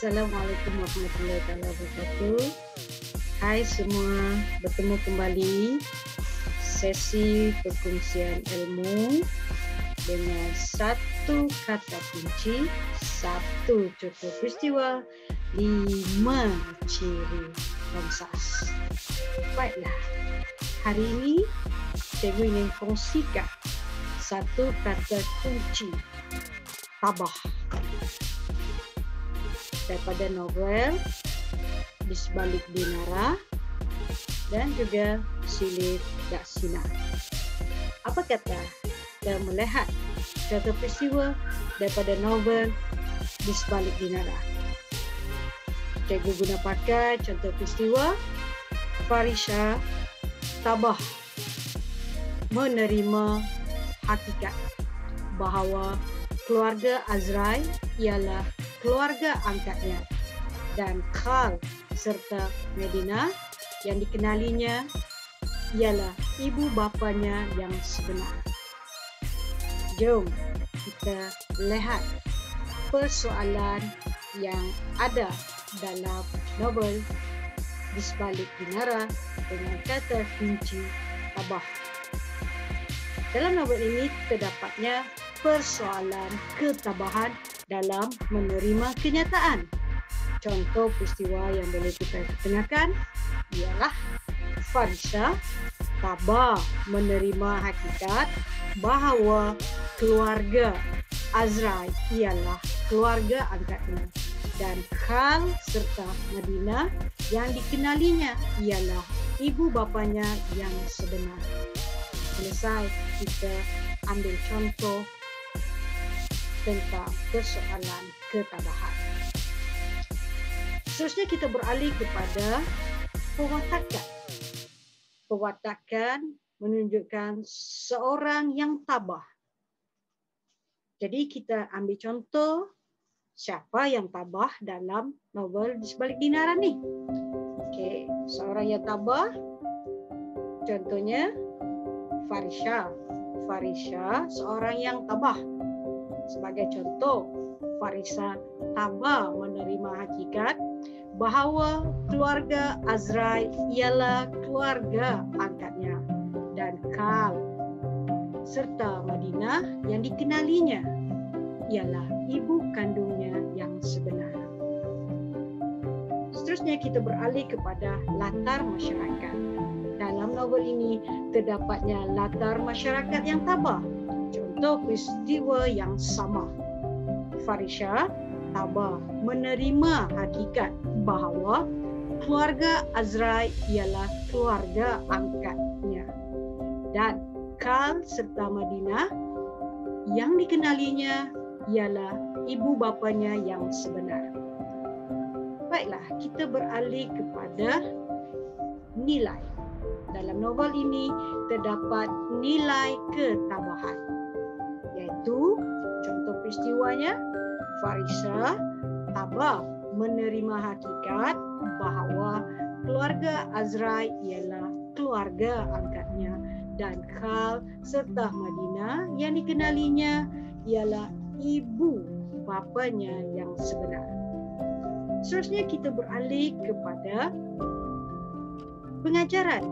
Assalamualaikum warahmatullahi wabarakatuh. Hai semua, bertemu kembali sesi perkongsian ilmu dengan satu kata kunci, satu contoh peristiwa, 5 ciri Ramsas. Baiklah, hari ini cikgu ingin kongsikan satu kata kunci, tabah, daripada novel Di Sebalik Dinara dan juga Silih Dak Sina. Apa kata kita melihat contoh peristiwa daripada novel Di Sebalik Dinara? Cikgu guna pakai contoh peristiwa Farisha tabah menerima hakikat bahawa keluarga Azrai ialah keluarga angkatnya dan Khal serta Medina yang dikenalinya ialah ibu bapanya yang sebenar. Jom kita lihat persoalan yang ada dalam novel Di Sebalik Dinara dengan kata kunci tabah. Dalam novel ini terdapatnya persoalan ketabahan dalam menerima kenyataan. Contoh peristiwa yang boleh kita ketengahkan ialah Farisha tabah menerima hakikat bahawa keluarga Azrai ialah keluarga angkatnya dan Khal serta Medina yang dikenalinya ialah ibu bapanya yang sebenar. Selesai kita ambil contoh tentang persoalan ketabahan. Seterusnya kita beralih kepada pewatakan. Pewatakan menunjukkan seorang yang tabah. Jadi kita ambil contoh siapa yang tabah dalam novel Di Sebalik Dinara ni. Okey, seorang yang tabah contohnya Farisha. Farisha seorang yang tabah. Sebagai contoh, Farisha tabah menerima hakikat bahawa keluarga Azrai ialah keluarga angkatnya dan Khal serta Madinah yang dikenalinya ialah ibu kandungnya yang sebenar. Seterusnya kita beralih kepada latar masyarakat. Dalam novel ini terdapatnya latar masyarakat yang tabah. Contoh peristiwa yang sama. Farisha tabah menerima hakikat bahawa keluarga Azrai ialah keluarga angkatnya dan Khal serta Madinah yang dikenalinya ialah ibu bapanya yang sebenar. Baiklah, kita beralih kepada nilai. Dalam novel ini terdapat nilai ketabahan, iaitu contoh peristiwanya Farisha tabah menerima hakikat bahawa keluarga Azrai ialah keluarga angkatnya dan Khal serta Madinah yang dikenalinya ialah ibu bapanya yang sebenar. Seterusnya kita beralih kepada pengajaran.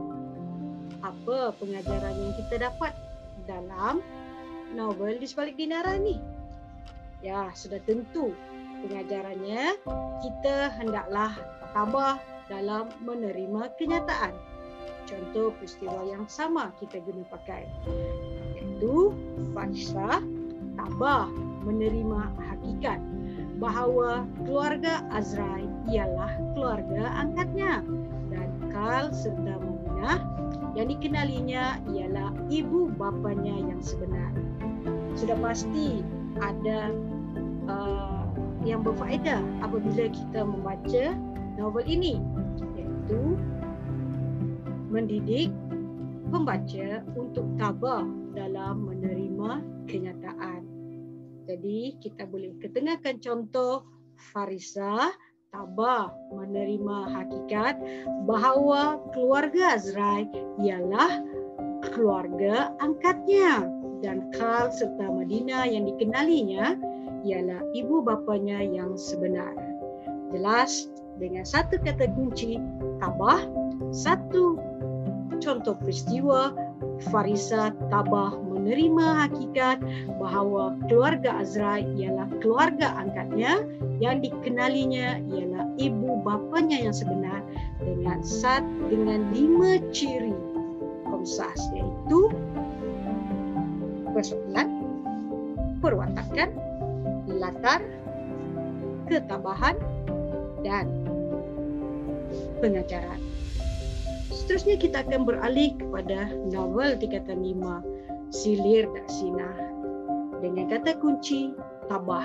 Apa pengajaran yang kita dapat dalam novel Di Sebalik Dinara ni? Ya, sudah tentu pengajarannya kita hendaklah tabah dalam menerima kenyataan. Contoh peristiwa yang sama kita guna pakai, iaitu Farisha tabah menerima hakikat bahawa keluarga Azrai ialah keluarga angkatnya dan Khal serta Madinah yang dikenalinya ialah ibu bapanya yang sebenar. Sudah pasti ada yang berfaedah apabila kita membaca novel ini, iaitu mendidik pembaca untuk tabah dalam menerima kenyataan. Jadi kita boleh ketengahkan contoh Farisha tabah menerima hakikat bahawa keluarga Azrai ialah keluarga angkatnya dan Khal serta Madinah yang dikenalinya ialah ibu bapanya yang sebenar. Jelas dengan satu kata kunci tabah, satu contoh peristiwa Farisa tabah menerima hakikat bahawa keluarga Azrai ialah keluarga angkatnya, yang dikenalinya ialah ibu bapanya yang sebenar dengan 5 ciri komsas, iaitu persoalan, perwatakan, latar, ketabahan, dan pengajaran. Seterusnya kita akan beralih kepada novel tingkatan 5, Silir Daksina, dengan kata kunci tabah.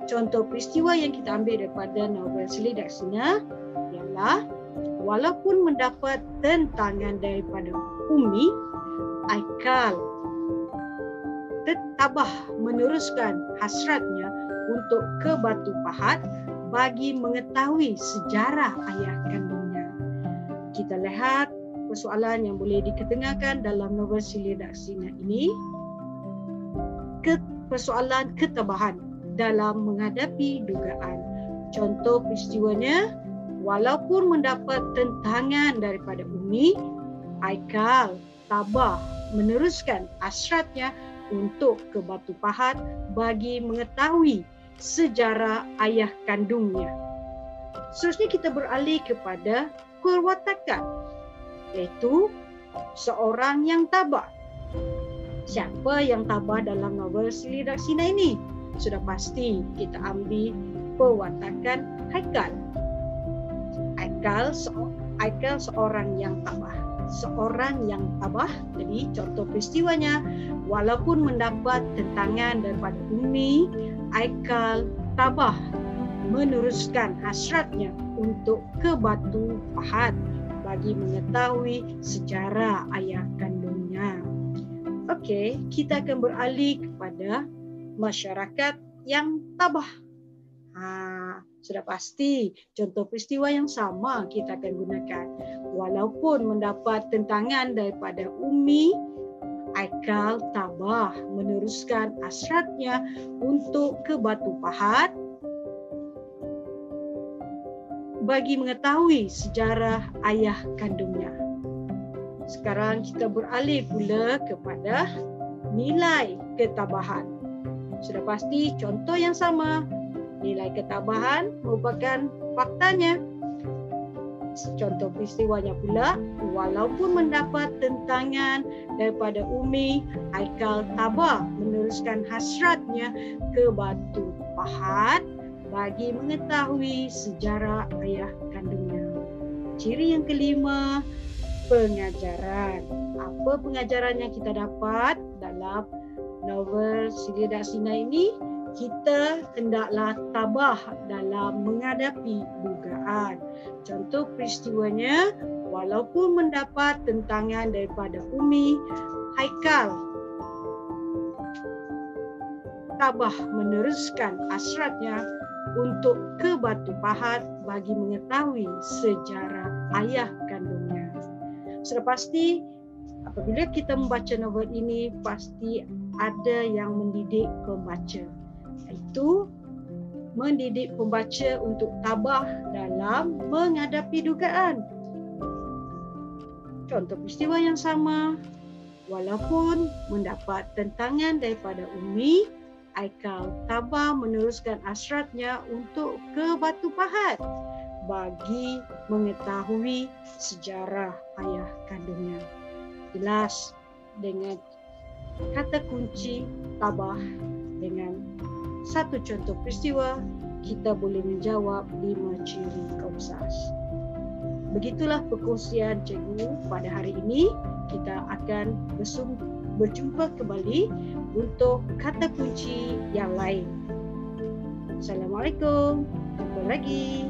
Contoh peristiwa yang kita ambil daripada novel Silir Daksina ialah walaupun mendapat tentangan daripada Umi, Aikal tabah meneruskan hasratnya untuk ke Batu Pahat bagi mengetahui sejarah ayah kandungnya. Kita lihat persoalan yang boleh diketengahkan dalam novel Silir Daksina ini. Persoalan ketabahan dalam menghadapi dugaan. Contoh peristiwanya, walaupun mendapat tentangan daripada Umi, Aikal tabah meneruskan hasratnya untuk ke Batu Pahat bagi mengetahui sejarah ayah kandungnya. Seterusnya kita beralih kepada perwatakan, iaitu seorang yang tabah. Siapa yang tabah dalam novel Silir Daksina ini? Sudah pasti kita ambil perwatakan Haikal. Haikal seorang yang tabah. Jadi contoh peristiwanya, walaupun mendapat tentangan daripada Umi, Aikal tabah meneruskan hasratnya untuk ke Batu Pahat bagi mengetahui sejarah ayah kandungnya. Okey, kita akan beralih kepada masyarakat yang tabah. Sudah pasti contoh peristiwa yang sama kita akan gunakan. Walaupun mendapat tentangan daripada Umi, Aikal tabah meneruskan hasratnya untuk ke Batu Pahat bagi mengetahui sejarah ayah kandungnya. Sekarang kita beralih pula kepada nilai ketabahan. Sudah pasti contoh yang sama. Nilai ketabahan merupakan faktanya. Contoh peristiwanya pula, walaupun mendapat tentangan daripada Umi, Aikal tabah meneruskan hasratnya ke Batu Pahat bagi mengetahui sejarah ayah kandungnya. Ciri yang kelima, pengajaran. Apa pengajaran yang kita dapat dalam novel Silir Daksina ini? Kita hendaklah tabah dalam menghadapi dugaan. Contoh peristiwanya, walaupun mendapat tentangan daripada Umi, Haikal tabah meneruskan hasratnya untuk ke Batu Pahat bagi mengetahui sejarah ayah kandungnya. Sudah pasti apabila kita membaca novel ini, pasti ada yang mendidik pembaca. Itu mendidik pembaca untuk tabah dalam menghadapi dugaan. Contoh peristiwa yang sama, walaupun mendapat tentangan daripada Umi, Aikal tabah meneruskan hasratnya untuk ke Batu Pahat bagi mengetahui sejarah ayah kandungnya. Jelas dengan kata kunci tabah dengan satu contoh peristiwa, kita boleh menjawab 5 ciri komsas. Begitulah perkongsian cikgu pada hari ini. Kita akan berjumpa kembali untuk kata kunci yang lain. Assalamualaikum. Jumpa lagi.